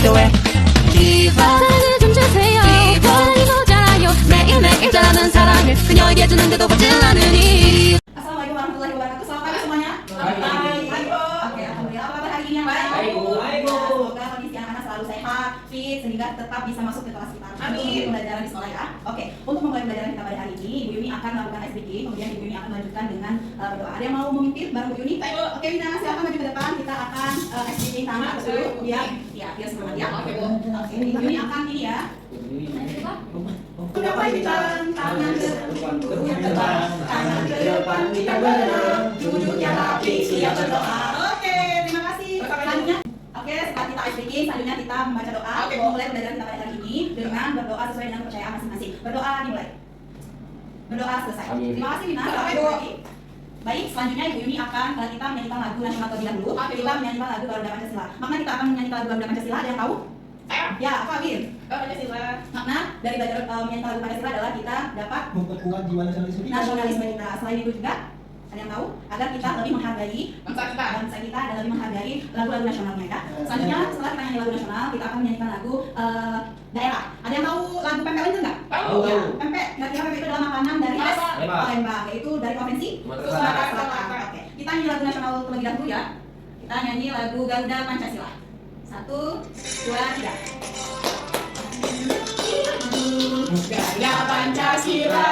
학교에 디바 사랑을 좀 주세요. 디바 이거잖아요. 매일매일 자라는 사랑을 그녀에게 주는데도 보질 않으니. Assalamualaikum warahmatullahi wabarakatuh. Selamat pagi semuanya. Baik. Oke, alhamdulillah. Apa kabar hari ini yang baik? Baik. Semoga kondisi anak-anak selalu sehat, fit, sehingga tetap bisa masuk ke kelas kita. Amin. Pembelajaran di sekolah ya. Oke, untuk memulai pembelajaran kita pada hari ini, Ibu Yuni akan melakukan SBK, kemudian Ibu Yuni akan melanjutkan dengan berdoa. Ada yang mau memimpin bareng Bu Yuni? Oke, Wina, silakan maju ke depan. Kita akan SBK tangan dulu, biar semangat ya. Oke, Ibu Yuni akan ini ya. Sudah baik jalan tangan ke depan kita berdoa, wujudnya rapi siap berdoa. Oke, terima kasih. Selanjutnya, oke, setelah kita SBK, selanjutnya kita membaca doa. Memulai pembelajaran kita pada hari ini dengan berdoa sesuai dengan kepercayaan masing-masing. Berdoa dimulai. Berdoa selesai. Terima kasih Wina. Baik, selanjutnya Ibu Yuni akan kita menyanyikan lagu nasional terlebih dahulu. Kita menyanyikan lagu Garuda Pancasila. Makna kita akan menyanyikan lagu Garuda Pancasila, ada yang tahu? Ya, apa Win? Pancasila. Makna dari belajar menyanyikan lagu Pancasila adalah kita dapat memperkuat jiwa nasionalisme kita. Selain itu juga ada yang tahu agar kita lebih menghargai bangsa kita dan lebih menghargai lagu-lagu nasionalnya ya. Selanjutnya setelah kita nyanyi lagu nasional, kita akan menyanyikan lagu daerah. Ada yang tahu lagu pempek itu enggak? Tahu. Ya, pempek. Ngerti pempek itu adalah makanan dari Palembang, yaitu dari provinsi Sumatera Selatan. Oke, kita nyanyi lagu nasional terlebih dahulu ya. Kita nyanyi lagu Garuda Pancasila. 1, 2, 3. Gaya Pancasila,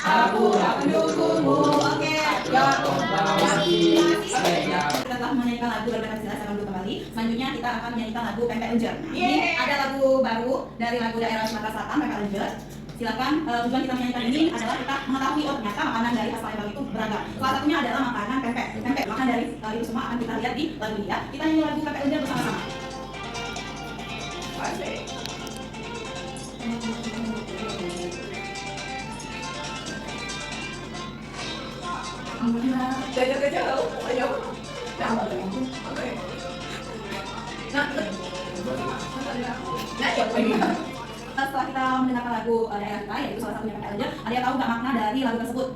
akulah pendukungmu. Oke, kita telah menyanyikan lagu Garuda Pancasila. Saya dulu kembali. Selanjutnya kita akan menyanyikan lagu Pempek Lenjer. Ini ada lagu baru dari lagu daerah Sumatera Selatan, Pempek Lenjer. Silakan, tujuan kita menyanyikan ini adalah kita mengetahui ternyata makanan dari khas Palembang itu beragam. Salah satunya adalah makanan pempek. Makanan dari itu semua akan kita lihat di lagu ini ya. Kita nyanyi lagu Pempek Lenjer bersama-sama. Setelah kita mendengarkan lagu daerah kita, yaitu salah satunya Pempek Lenjer, ada yang tahu nggak makna dari lagu tersebut?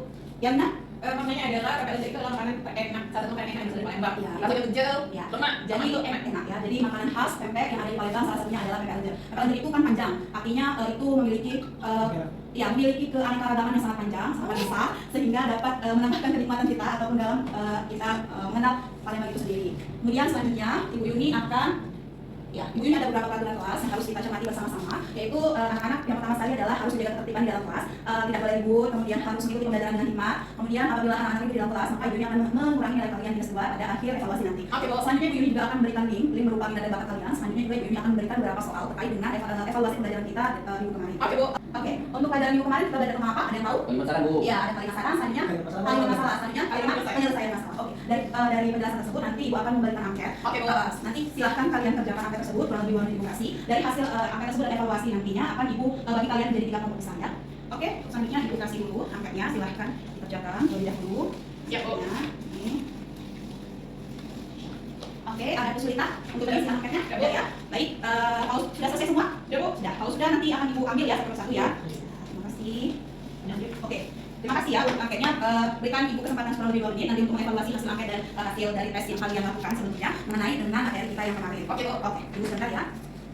Ya benar? Maknanya adalah Pempek Lenjer itu adalah makanan enak, salah satu makanan enak yang bisa di Palembang. Rasanya kecil, lemak, jadi itu enak ya. Jadi makanan khas pempek yang ada di Palembang salah satunya adalah Pempek Lenjer. Pempek Lenjer itu kan panjang, artinya itu memiliki memiliki keanekaragaman yang sangat panjang, sangat besar, sehingga dapat menambahkan kenikmatan kita ataupun dalam kita mengenal Palembang itu sendiri. Kemudian selanjutnya Ibu Yuni akan Ibu Yuni ada beberapa peraturan kelas yang harus kita cermati bersama-sama, yaitu anak-anak yang pertama sekali adalah harus menjaga ketertiban di dalam kelas, tidak boleh ribut, kemudian harus mengikuti pembelajaran dengan hikmat. Kemudian apabila anak-anak itu di dalam kelas, maka Ibu Yuni akan mengurangi nilai kalian hingga sebuah pada akhir evaluasi nanti. Selanjutnya Ibu Yuni juga akan memberikan link berupa minat dan bakat kalian. Selanjutnya juga Ibu Yuni akan memberikan beberapa soal terkait dengan evaluasi pembelajaran kita minggu kemarin. Oke, untuk pelajaran minggu kemarin kita belajar tentang apa? Ada yang tahu? Kalimat saran, Bu. Ya, ada kalimat saran, selanjutnya kalimat masalah, selanjutnya kalimat penyelesaian masalah. Oke, dari penjelasan tersebut nanti Ibu akan memberikan angket. Nanti silahkan kalian kerjakan angket tersebut kurang lebih 2 minggu kasih. Dari hasil angket tersebut dan evaluasi nantinya akan Ibu bagi kalian menjadi 3 kelompok besar ya. Oke, selanjutnya Ibu kasih dulu angketnya, silahkan dikerjakan terlebih dahulu. Siap, Bu. Oke, ada kesulitan untuk mengisi angketnya? Ya. Baik, kalau sudah selesai semua? Sudah. Kalau sudah nanti akan Ibu ambil ya satu persatu ya. Terima kasih. Oke, terima kasih ya untuk angketnya. Berikan Ibu kesempatan kurang lebih 2 menit nanti untuk mengevaluasi hasil angket dan hasil dari tes yang kalian lakukan sebelumnya mengenai dengan materi kita yang kemarin. Oke, Ibu sebentar ya.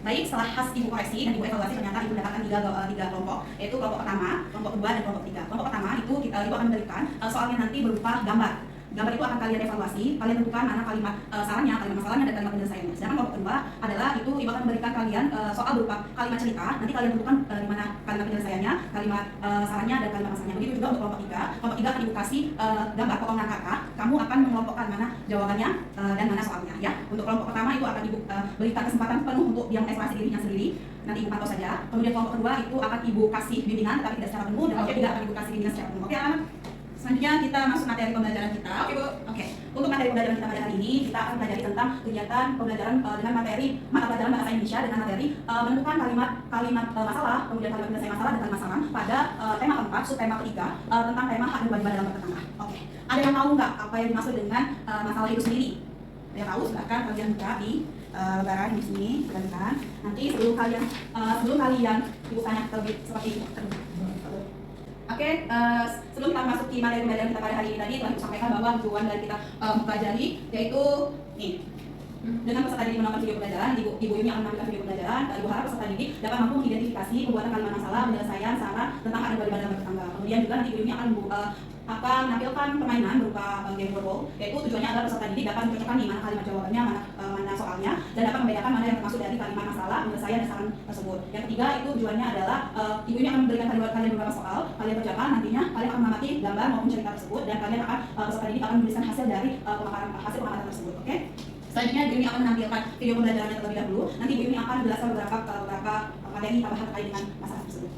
Baik, setelah Ibu koreksi dan Ibu evaluasi ternyata Ibu mendapatkan 3 kelompok, yaitu kelompok pertama, kelompok kedua, dan kelompok ketiga. Kelompok pertama itu Ibu akan memberikan soalnya nanti berupa gambar. Gambar itu akan kalian evaluasi, kalian tentukan mana kalimat sarannya, kalimat masalahnya, dan kalimat penyelesaiannya. Sedangkan kelompok kedua adalah itu Ibu akan memberikan kalian soal berupa kalimat cerita, nanti kalian tentukan di mana kalimat penyelesaiannya, kalimat sarannya, dan kalimat masalahnya. Begitu juga untuk kelompok tiga. Kelompok tiga akan Ibu kasih gambar potongan kata, kamu akan mengelompokkan mana jawabannya dan mana soalnya ya. Untuk kelompok pertama itu akan Ibu berikan kesempatan penuh untuk dia mengevaluasi dirinya sendiri, nanti Ibu pantau saja. Kemudian kelompok kedua itu akan Ibu kasih bimbingan tapi tidak secara penuh, dan kelompok tiga akan Ibu kasih bimbingan secara penuh. Oke, anak-anak? Selanjutnya kita masuk materi pembelajaran kita. Oke. Untuk materi pembelajaran kita pada hari ini, kita akan belajar tentang kegiatan pembelajaran dengan materi mata pelajaran bahasa Indonesia dengan materi menentukan kalimat masalah, kemudian kalimat penyelesaian masalah dan kalimat masalah pada tema keempat, subtema ketiga tentang tema hak dan kewajiban dalam bertetangga. Oke. Ada yang tahu nggak apa yang dimaksud dengan masalah itu sendiri? Ada yang tahu? Silakan kalian buka di lembaran di sini, silakan. Nanti sebelum kalian Ibu tanya seperti itu. Oke, sebelum kita masuk di materi pembelajaran kita pada hari ini tadi telah Ibu sampaikan bahwa tujuan dari kita mempelajari yaitu nih Dengan peserta didik menonton video pembelajaran, Ibu Yuni akan menampilkan video pembelajaran. Ibu harap peserta didik dapat mampu mengidentifikasi pembuatan kalimat masalah, penyelesaian, saran tentang ada bagaimana dalam bertetangga. Kemudian juga nanti Ibu Yuni akan menampilkan permainan berupa game wordball, yaitu tujuannya adalah peserta didik dapat mencocokkan nih mana kalimat jawabannya, mana soalnya, dan dapat membedakan mana yang termasuk dari kalimat masalah, penyelesaian, dan saran tersebut. Yang ketiga itu tujuannya adalah Ibu Yuni akan memberikan kalian beberapa soal, kalian kerjakan, nantinya kalian akan mengamati gambar maupun cerita tersebut, dan kalian akan peserta didik akan menuliskan hasil dari hasil pengamatan tersebut. Oke? Selanjutnya Ibu Yuni akan menampilkan video pembelajarannya terlebih dahulu. Nanti Ibu Yuni akan menjelaskan beberapa materi tambahan terkait dengan masalah tersebut.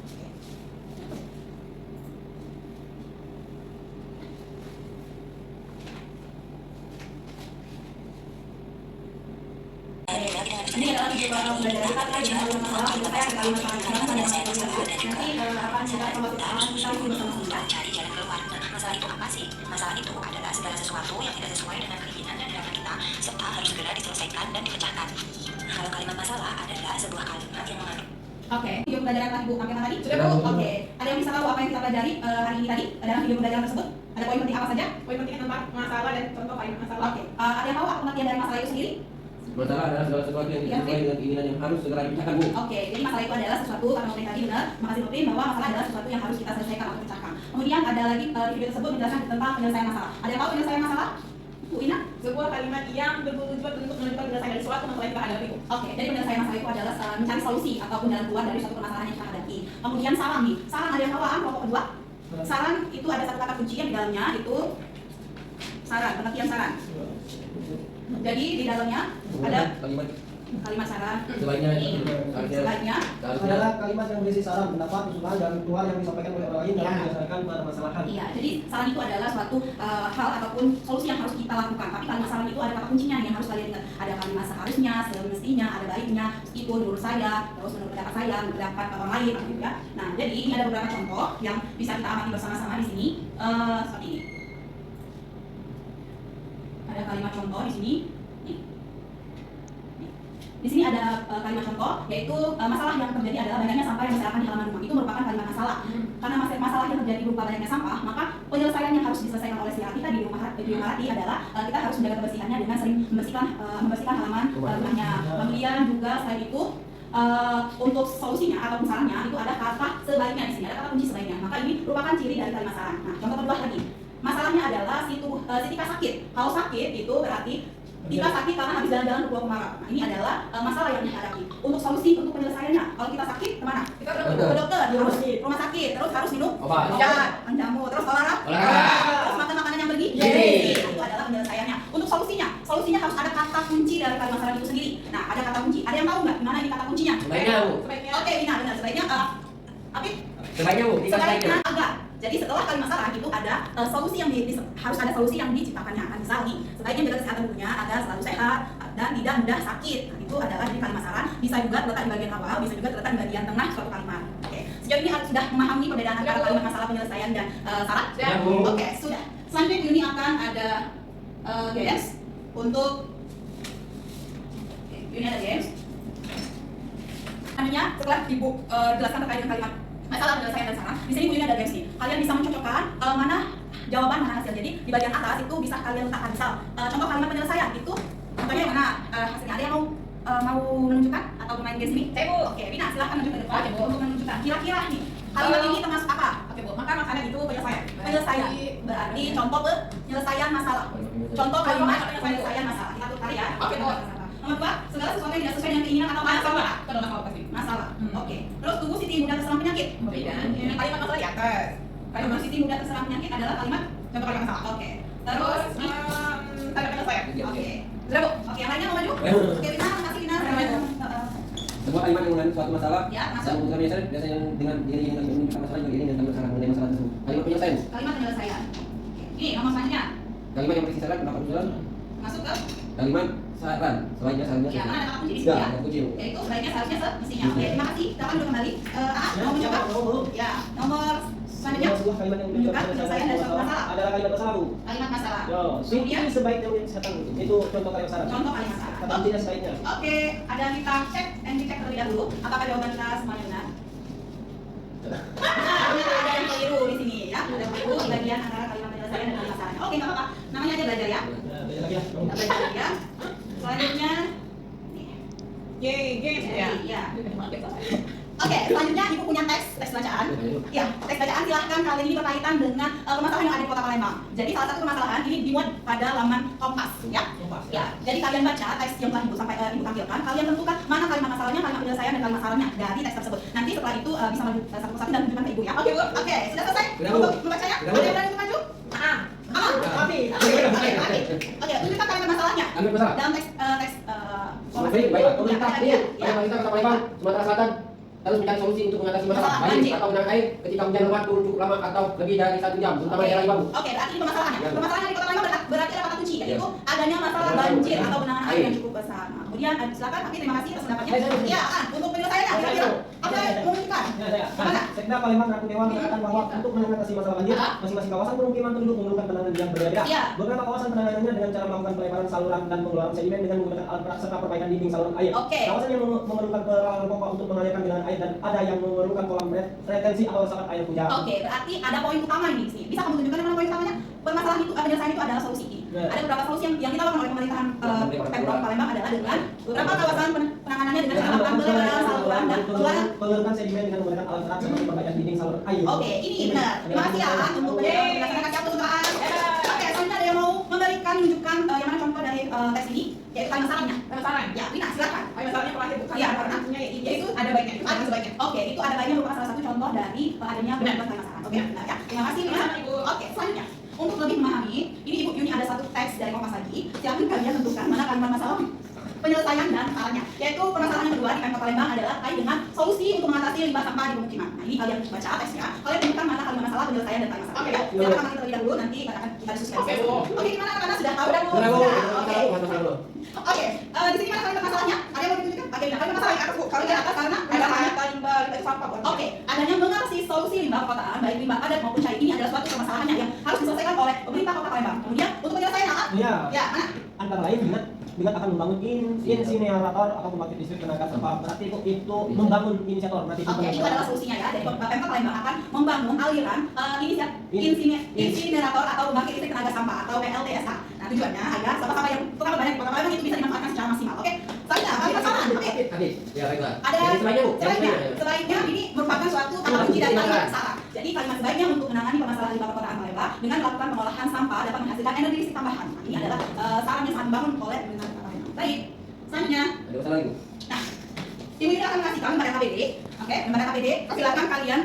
Ini adalah video pembelajaran kita terkait dengan masalah penyelesaian kalimat tersebut. Nanti akan kita bersama-sama. Cari jalan keluar. Masalah itu apa sih? Masalah itu adalah segala sesuatu yang tidak sesuai dengan keinginan dan harapan kita, serta harus segera diselesaikan dan dipecahkan. Kalau kalimat masalah adalah sebuah kalimat yang mengandung. Oke, video pembelajaran yang Ibu pakai tadi sudah Bu. Oke, ada yang bisa tahu apa yang kita pelajari hari ini tadi dalam video pembelajaran tersebut? Ada poin penting apa saja? Poin penting tentang masalah dan contoh kalimat masalah. Oke, ada yang tahu apa pengertian dari masalah itu sendiri? Masalah adalah segala sesuatu yang tidak sesuai dengan keinginan yang harus segera dipecahkan, Bu. Oke, jadi masalah itu adalah sesuatu, karena Noprin tadi benar, makasih Noprin, bahwa masalah adalah sesuatu yang harus kita selesaikan atau pecahkan. Kemudian ada lagi di video tersebut menjelaskan tentang penyelesaian masalah. Ada yang tahu penyelesaian masalah? Bu Ina? Sebuah kalimat yang bertujuan untuk menentukan penyelesaian dari suatu masalah yang kita hadapi. Oke, jadi penyelesaian masalah itu adalah mencari solusi ataupun jalan keluar dari suatu permasalahan yang kita hadapi. Kemudian saran nih, saran ada yang tahu kelompok kedua? Saran itu ada satu kata kunci yang di dalamnya itu saran, pengertian saran. Jadi di dalamnya ada kalimat saran. Sebaiknya adalah kalimat yang berisi saran, pendapat, usulan, dan keluar yang disampaikan oleh orang lain dalam menyelesaikan permasalahan. Iya, jadi saran itu adalah suatu hal ataupun solusi yang harus kita lakukan. Tapi kalimat saran itu ada kata kuncinya yang harus kalian ingat. Ada kalimat seharusnya, semestinya, ada baiknya, itu menurut saya, terus menurut pendapat saya, menurut pendapat orang lain, gitu ya. Nah, jadi ini ada beberapa contoh yang bisa kita amati bersama-sama di sini. Seperti ini. Ada kalimat contoh di sini. Di sini ada kalimat contoh, yaitu masalah yang terjadi adalah banyaknya sampah yang berserakan di halaman rumah. Itu merupakan kalimat masalah. Karena masalah yang terjadi berupa banyaknya sampah, maka penyelesaian yang harus diselesaikan oleh si kita di rumah hati adalah kita harus menjaga kebersihannya dengan sering membersihkan halaman rumahnya. Kemudian juga selain itu untuk solusinya atau salahnya itu ada kata sebaiknya di sini, ada kata kunci sebaiknya. Maka ini merupakan ciri dari kalimat salah. Nah, contoh kedua lagi. Masalahnya adalah si Tika sakit. Kalau sakit itu berarti Tika sakit karena habis jalan-jalan ke Pulau Kemarau. Nah, ini adalah masalah yang dihadapi. Untuk solusi, untuk penyelesaiannya, kalau kita sakit kemana? Kita ke dokter, harus rumah sakit, terus harus minum obat, jamu, terus olahraga, terus makan makanan yang bergizi. Itu adalah penyelesaiannya. Untuk solusinya harus ada kata kunci dari kalimat saran itu sendiri. Nah, ada kata kunci. Ada yang tahu nggak gimana ini kata kuncinya? Sebaiknya, Bu. Oke, benar. Sebaiknya Apit? Sebaiknya, Bu. Sebaiknya agak. Jadi setelah kalimat salah itu ada solusi yang harus ada solusi yang diciptakannya. Nah, misal nih, sebaiknya jaga kesehatan tubuhnya agar selalu sehat dan tidak mudah sakit. Nah, itu adalah jadi kalimat saran. Bisa juga terletak di bagian awal, bisa juga terletak di bagian tengah suatu kalimat. Oke. Sejauh ini sudah memahami perbedaan antara kalimat masalah, penyelesaian, dan saran? Oke, sudah. Selanjutnya ini akan ada games untuk ini ada games. Selanjutnya setelah Ibu jelaskan terkait dengan kalimat masalah, penyelesaian, dan saran, di sini Bu Yuni ada games nih. Kalian bisa mencocokkan mana jawaban, mana hasil. Jadi di bagian atas itu bisa kalian letakkan misal contoh kalimat penyelesaian itu contohnya yang mana hasilnya. Ada yang mau menunjukkan atau main games ini? Saya Bu. Oke, Bina silahkan menunjuk ke depan untuk menunjukkan kira-kira nih kalimat ini termasuk apa? Oke Bu, maka masalah itu penyelesaian. Penyelesaian berarti contoh penyelesaian masalah. Contoh kalimat penyelesaian masalah. Kita tarik ya. Oke Bu. Nomor 2, segala sesuatu yang tidak sesuai dengan keinginan atau masalah. Masalah. Oke. Terus tubuh Siti mudah terserang penyakit. Kalimat masalah di atas. Kalimat Siti mudah terserang penyakit adalah kalimat contoh kalimat masalah. Oke. Terus tanda penyelesaian. Oke. Sudah Bu. Oke, yang lainnya mau maju? Oke, Bina, kasih Bina. Sebuah kalimat yang mengandung suatu masalah Ya, masuk. dan memutuskan penyelesaian biasanya dengan diri yang menunjukkan masalah juga ini dan kalimat saran mengenai masalah tersebut. Kalimat penyelesaian. Kalimat penyelesaian. Ini nomor selanjutnya. Kalimat yang berisi saran, pendapat, usulan. Masuk ke Kalimat saran, sebaiknya sarannya. ya, mana ada kata kunci di Ya, sini ya? kata kunci. Yaitu sebaiknya seharusnya semestinya. Oke, terima kasih. Kita akan dulu kembali. Mau mencoba? Ya, nomor selanjutnya. Sebuah kalimat yang Menunjukkan penyelesaian dari suatu masalah. adalah kalimat masalah, Bu. Kalimat masalah. Yo, Kemudian sebaiknya kesehatan itu contoh kalimat saran. contoh kalimat masalah. Kata kuncinya sebaiknya. Oke, ada kita cek terlebih dahulu apakah jawaban kita semuanya benar. Ada yang keliru di sini ya, ada keliru di bagian antara kalimat penyelesaian dan kalimat saran. Oke, nggak apa-apa. Namanya aja belajar ya. Belajar lagi ya. Kita belajar lagi ya. Selanjutnya, Ye, ya. Oke, selanjutnya Ibu punya teks bacaan. Ya, teks bacaan silahkan kali ini berkaitan dengan permasalahan yang ada di Kota Palembang. Jadi salah satu permasalahan ini dimuat pada laman Kompas, ya. Ya, jadi kalian baca teks yang telah Ibu tampilkan, kalian tentukan mana kalimat masalahnya, kalimat penyelesaian dan kalimat masalahnya dari teks tersebut. Nanti setelah itu bisa maju satu persatu dan tunjukkan ke Ibu ya. Oke, Bu. Oke, sudah selesai untuk membacanya? Ada yang berani untuk maju? Oke, tunjukkan kalimat masalahnya. Dalam teks Kompas. Baik, pemerintah ini, pemerintah Kota Palembang, Sumatera Selatan harus mencari solusi untuk mengatasi masalah banjir atau genangan air ketika hujan lebat turun cukup lama atau lebih dari 1 jam, terutama daerah Ibabu. Oke, berarti ini permasalahannya. Permasalahan di Kota Palembang berarti ada kata kunci, yaitu adanya masalah banjir atau genangan air yang cukup besar. Nah, kemudian silakan, tapi terima kasih atas pendapatnya. Ya, untuk penyelesaiannya, kira-kira apa yang menunjukkan? Sekda Palembang Ratu Dewa mengatakan bahwa untuk mengatasi masalah banjir, masing-masing kawasan pemukiman penduduk memerlukan penanganan yang berbeda-beda. Beberapa kawasan penanganannya dengan cara melakukan pelebaran saluran dan pengeluaran sedimen dengan menggunakan alat berat serta perbaikan dinding saluran air. Kawasan yang memerlukan peralatan pompa untuk mengalirkan genangan air dan ada yang memerlukan kolam retensi atau resapan air hujan. Oke, berarti ada poin utama ini di sini. Bisa kamu tunjukkan mana poin utamanya? Permasalahan itu, penyelesaian itu adalah solusi. Ada beberapa solusi yang kita lakukan oleh pemerintahan Pemprov Palembang adalah dengan beberapa kawasan penanganannya dengan cara melakukan pelebaran saluran dan pengeluaran sedimen dengan menggunakan alat berat seperti perbaikan dinding saluran air. Oke, ini benar. Terima kasih ya untuk penjelasan kasih aku tuntutan. Oke, selanjutnya ada yang mau menunjukkan yang mana contoh dari teks ini, yaitu kalimat masalahnya. Ya, Wina, silakan. Masalahnya terakhir bukan. Iya, karena itu ada baiknya, itu ada sebaiknya. Oke, itu ada baiknya merupakan salah satu contoh dari adanya benar masalah. Oke, benar ya. Terima kasih Wina. Oke, selanjutnya. Untuk lebih memahami, ini Ibu Yuni ada satu teks dari Kompas lagi. Silakan kalian tentukan mana kalimat masalah penyelesaian dan masalahnya. Yaitu permasalahan yang kedua di Pemkot Palembang adalah terkait dengan solusi untuk mengatasi limbah sampah di pemukiman. Nah, ini kalian baca teksnya. Kalian tentukan mana kalimat masalah penyelesaian dan kalimat masalah. Oke, silakan kami terlebih dahulu, nanti akan kita diskusikan. Oke, gimana karena sudah tahu dan Oke, di sini mana kalimat masalahnya? Ada yang mau ditunjukkan? Oke, kalimat masalah yang atas Bu. Kalau yang atas karena Ada kata limbah sampah. Oke, adanya mengatasi solusi limbah perkotaan, baik limbah padat maupun cair, ini adalah suatu permasalahannya yang harus diselesaikan oleh pemerintah Kota Palembang. Kemudian untuk penyelesaiannya, ya mana? Antara lain dengan akan membangun insinerator atau pembangkit listrik tenaga sampah. Berarti itu membangun inisiator. Berarti Oke, itu adalah solusinya ya. Jadi Pemkot Palembang akan membangun aliran insinerator atau pembangkit listrik tenaga sampah atau PLTSA. Nah, tujuannya agar sampah-sampah yang terlalu banyak di Kota Palembang itu bisa dimanfaatkan secara maksimal. Oke, selanjutnya permasalahan. Habis. Ya, baiklah. Ada selainnya, Bu. Selainnya ini merupakan suatu kata kunci dari kalimat masalah. Jadi kalimat sebaiknya untuk menangani permasalahan limbah perkotaan Palembang dengan melakukan pengolahan sampah dapat menghasilkan energi listrik tambahan. Nah, ini adalah saran yang sangat dibangun oleh pemerintah Kota Palembang. Baik, selanjutnya. Ada masalah lagi, Bu? Nah, Ibu ini akan kasih kami pada KPD. Oke, pada KPD, silakan kalian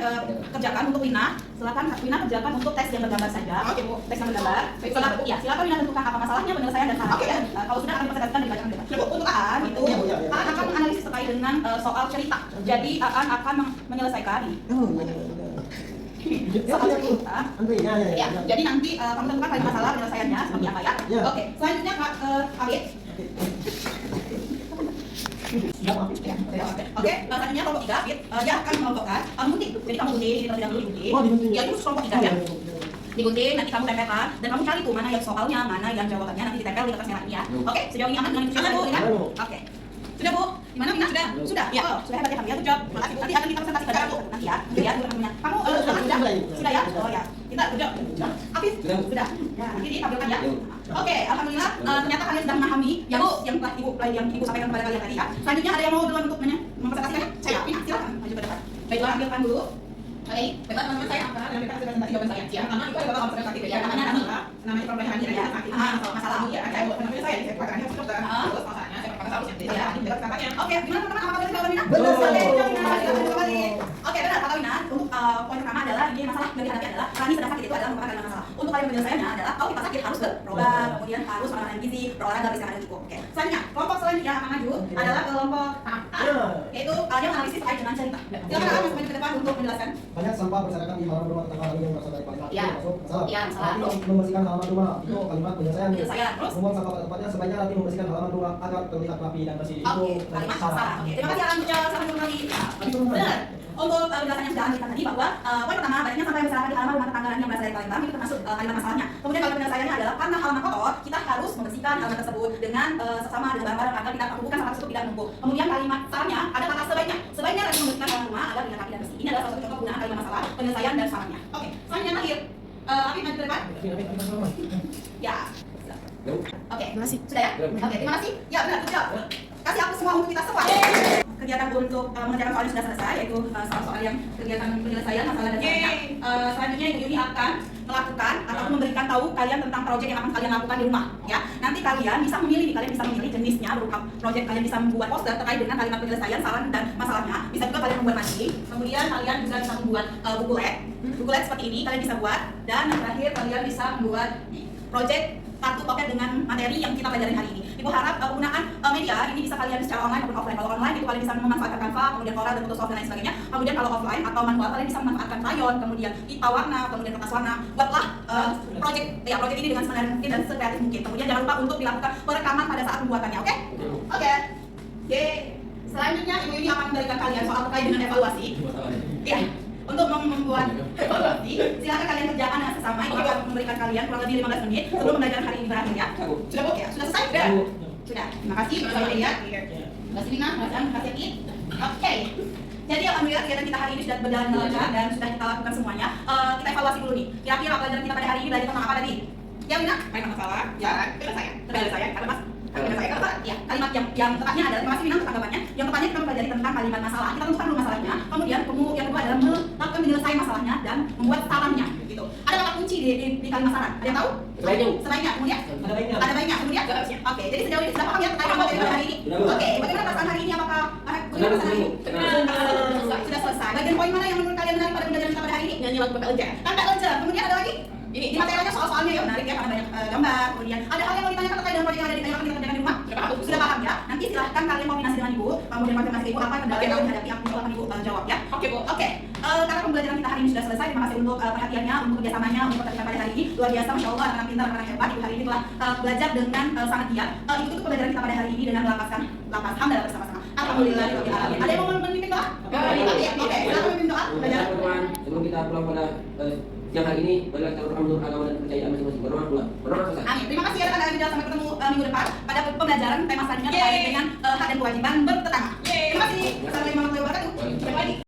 kerjakan untuk Wina. Silakan Wina kerjakan untuk teks yang bergambar saja. Oke, Bu. Teks yang bergambar. Silakan Wina tentukan apa masalahnya, penyelesaian dan saran. Oke. Kalau sudah akan dipersilakan dibacakan debat. Untuk Aan itu akan menganalisis terkait dengan soal cerita. Jadi akan menyelesaikan soal cerita. Ya, jadi nanti kamu tentukan kalimat masalah penyelesaiannya seperti apa ya. Oke, selanjutnya Abid. Oke, selanjutnya kelompok 3, dia akan mengelompokkan gunting. Jadi kamu gunting, kita tidak dulu gunting. Ya, itu kelompok 3 ya. Digunting, nanti kamu tempelkan dan kamu cari tuh mana yang soalnya, mana yang jawabannya, nanti ditempel di kertas merah ini ya. Oke, sejauh ini aman dengan itu Bu, ya? Oke. Sudah Bu, gimana Wina? Sudah? Ya, sudah hebat ya kamu ya, good job. Makasih Bu, nanti akan kita presentasi pada Bu, nanti ya. Nanti ya, kamu sudah ya? Oh ya, kita good job. Habis? Sudah. Ya, nanti ditampilkan ya. Oke, alhamdulillah ternyata kalian sudah memahami yang telah Ibu sampaikan kepada kalian tadi ya. Selanjutnya ada yang mau duluan untuk mempresentasikannya? Saya, Wina, silakan maju ke depan. Baiklah, ambilkan dulu. Oke, baiklah teman-teman saya akan memberikan presentasi jawaban saya. Ya, karena itu adalah presentasi ya, namanya perbaikan diri ya. Masalah ya, saya buat namanya saya katakannya terus masalahnya saya katakan solusinya. Ya, ini jelas katanya. Oke, gimana teman-teman apakah kalian sudah Wina? Oke, benar kata Wina. Untuk poin pertama adalah ini masalah yang dihadapi adalah Rani sedang sakit itu adalah merupakan kalimat masalah. Untuk kalian penyelesaiannya adalah kalau kita sakit harus berobat, kemudian harus makan gizi, berolahraga beristirahat cukup. Oke. Selanjutnya, kelompok selanjutnya akan maju adalah kelompok A, yaitu dia menganalisis terkait dengan cerita. Silakan akan maju ke depan untuk menjelaskan. Banyak sampah berserakan di halaman rumah tetangga lain yang berasal dari Palembang. Ya. Itu masuk masalah. Ya, masalah. Rati membersihkan halaman rumah. Itu kalimat penyelesaian. Penyelesaian. Terus? Membuang sampah pada tempatnya sebaiknya Rati membersihkan halaman rumah agar terlihat rapi dan bersih. Itu Oke, kalimat masalah. Oke, terima kasih akan menjawab sama kembali. Benar. Untuk penjelasan yang sudah Anda tadi bahwa poin pertama banyaknya sampah yang berserakan di halaman rumah tetangga yang berasal dari Palembang itu termasuk kalimat masalahnya. Kemudian kalimat penyelesaiannya adalah karena halaman kotor, kita harus membersihkan halaman tersebut dengan sesama dengan barang-barang agar tidak tumpukan sampah tersebut tidak menumpuk. Kemudian kalimat sarannya ada kata sebaiknya. Sebaiknya Rati membersihkan halaman rumah agar terlihat rapi dan bersih. Ini adalah salah satu contoh penggunaan kalimat masalah, penyelesaian dan sarannya. Oke, selanjutnya terakhir. Afif maju ke depan. Ya. Oke, terima kasih. Sudah ya? Oke, terima kasih. Ya benar, good job. Kasih aku semua untuk kita semua. Kegiatan untuk mengerjakan soal yang sudah selesai, yaitu soal-soal yang kegiatan penyelesaian masalah dan sebagainya. Selanjutnya Ibu Yuni akan melakukan atau memberikan tahu kalian tentang proyek yang akan kalian lakukan di rumah. Ya, nanti kalian bisa memilih, jenisnya berupa proyek kalian bisa membuat poster terkait dengan kalimat penyelesaian, saran dan masalahnya. Bisa juga kalian membuat matching. Kemudian kalian juga bisa membuat buku LED seperti ini kalian bisa buat. Dan yang terakhir kalian bisa membuat proyek kartu pocket dengan materi yang kita pelajari hari ini. Ibu harap penggunaan media ini bisa kalian secara online maupun offline. Kalau online itu kalian bisa memanfaatkan Canva, kemudian Corel dan Photoshop dan lain sebagainya. Kemudian kalau offline atau manual kalian bisa memanfaatkan crayon, kemudian pita warna, kemudian kertas warna. Buatlah project ini dengan semenarik mungkin dan sekreatif mungkin. Kemudian jangan lupa untuk dilakukan perekaman pada saat pembuatannya, oke? Oke. Selanjutnya Ibu Yuni akan memberikan kalian soal terkait dengan evaluasi. Iya. Untuk membuat evaluasi, silakan kalian kerjakan dengan sesama. Ibu akan memberikan kalian kurang lebih 15 menit sebelum pembelajaran hari ini berakhir ya. Sudah Bu? Ya, sudah selesai? Sudah. Terima kasih. Terima kasih ya. Terima kasih Nina, terima kasih It. Oke. Jadi alhamdulillah kegiatan kita hari ini sudah berjalan dengan lancar dan sudah kita lakukan semuanya. Kita evaluasi dulu nih. Kira-kira pelajaran kita pada hari ini belajar tentang apa tadi? Ya Nina? Banyak masalah. Ya, saya. Karena Mas. Ya, kalimat yang tepatnya adalah, terima kasih Minang untuk tanggapannya. Yang tepatnya kita mempelajari tentang kalimat masalah. Kita tentukan dulu masalahnya. Kemudian yang kedua adalah melakukan menyelesaikan masalahnya dan membuat sarannya. Gitu. Ada kata kunci di kalimat saran. Ada yang tahu? Sebaiknya. Kemudian? Ada baiknya. Kemudian? Oke. Jadi sejauh ini sudah paham ya tentang materi pada hari ini? Oke. Bagaimana perasaan hari ini? Apakah bagaimana perasaan hari ini? Sudah selesai. Bagian poin mana yang menurut kalian menarik pada pembelajaran kita pada hari ini? Nyanyi lagu PPLJ. Kemudian ada lagi? Ini di materialnya soal-soalnya ya menarik ya karena banyak gambar. Kemudian ada hal yang mau ditanyakan terkait dengan proyek yang ada di kita kerjakan di rumah. Sudah paham ya? Nanti silahkan kalian koordinasi dengan Ibu, kemudian konfirmasi Ibu apa kendala yang dihadapi aku akan Ibu jawab ya. Oke Bu. Oke. Karena pembelajaran kita hari ini sudah selesai. Terima kasih untuk perhatiannya, untuk kerjasamanya, untuk keterlibatan pada hari ini. Luar biasa, masya Allah, anak-anak pintar, anak-anak hebat. Ibu hari ini telah belajar dengan sangat giat. Itu tuh pembelajaran kita pada hari ini dengan melapaskan hamdalah bersama-sama. Alhamdulillah. Ada yang mau memimpin doa? Oke. Silakan memimpin doa. Teman-teman, sebelum kita pulang pada siang hari ini, marilah kita berdoa menurut agama dan kepercayaan masing-masing. Berdoa selesai. Amin. Terima kasih ya rekan-rekan. Sampai ketemu minggu depan pada pembelajaran tema selanjutnya terkait dengan hak dan kewajiban bertetangga. Terima kasih. Assalamualaikum warahmatullahi wabarakatuh.